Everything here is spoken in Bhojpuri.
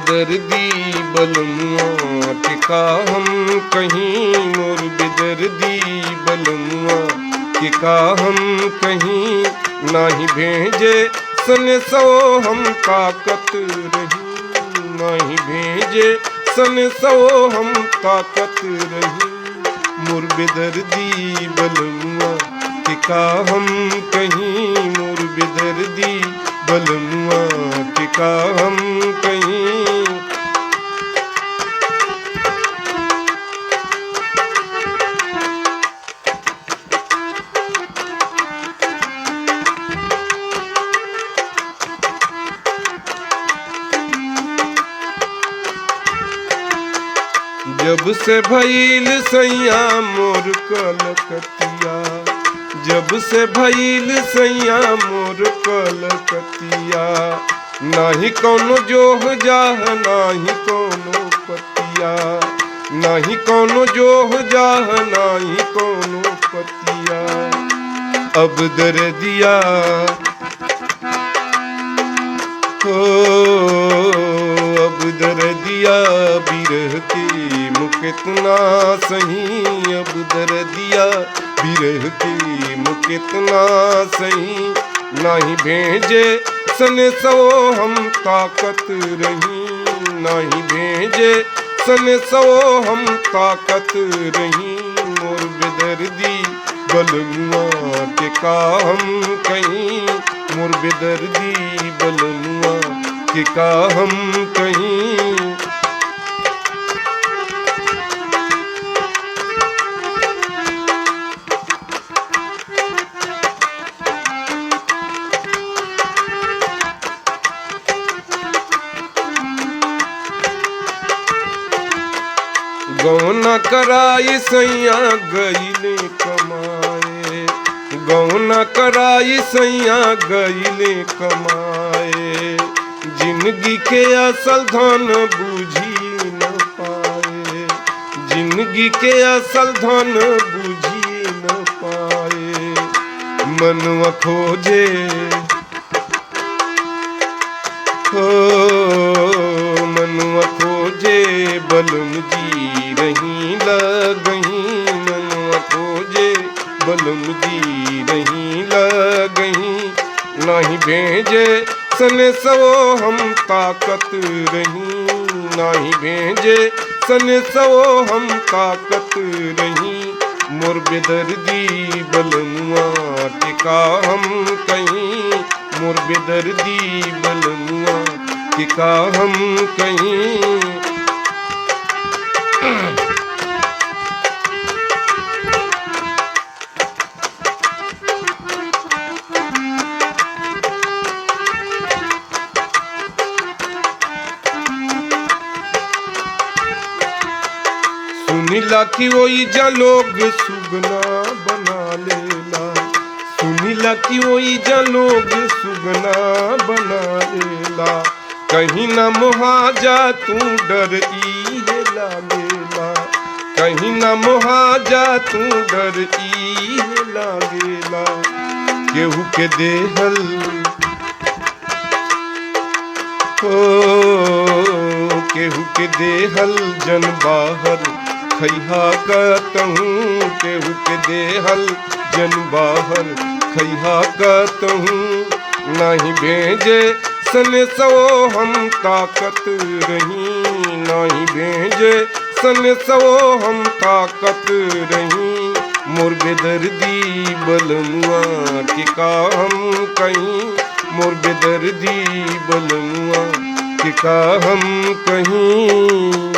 बेदर्दी बलमुआ के का हम कहीं, मोर बेदर्दी बलमुआ के का हम कहीं। नाही भेजे सन सो हम ताकत रही, नाही भेजे सन सो हम ताकत रही। मोर बेदर्दी बलमुआ के का हम कहीं, मोर बेदर्दी बलमुआ के का हम कहीं। जब से भइल सैया मोर कलकतिया, जब से भइल सैया मोर कलकतिया। नाही कौनो जोह जाह नाही कौनो पतिया, नाही कौनो जोह जाह नाही कौनो पतिया। अब दर्दिया हो, अब दर्दिया बिरह के मुकितना सही, अब दर्दिया बिरह के मुकितना सही। नाही भेजे सन सो हम ताकत रही, नाही भेजे सन सो हम ताकत रही। मोर बेदर्दी बलमुआ के का हम कहीं, मोर बेदर्दी बलमुआ के का हम कहीं। गौना कराई सैया गईले कमाए, गौना कराई सैया गईले कमाए। जिंदगी के असल धन बूझी न पाए, जिंदगी के असल धन बूझी न पाए। मनवा खोजे हो, मनवा खोजे बलम जी रही लगही, मनवा खोजे बलम जी रही लगही। नाही भेजे सन सो हम ताकत रही, नाही भेजे सन सो हम ताकत रही। मोर बेदर्दी बलमुआ के का हम कहीं, मोर बेदर्दी बलमुआ के का हम कहीं। सुनिला कि वही जा लोग सुगना बना लेला, सुनिला कि वही जा लोग सुगना बना लेला। कहीं ना मुहाजा तू डर इहे लागेला, कहीं ना मुहाजा तू डर इहे लागेला। केहू के देहल हो, केहू के देहल जन बाहर खैहा कहतहूँ, केहू के देहल जन बाहर खैहा कहतहूँ। नहीं भेजे सन सो हम ताकत रही, नहीं भेजे सन सो हम ताकत रही। मोर बेदर्दी बलमुआ के का हम कहीं, मोर बेदर्दी बलमुआ के का हम कहीं।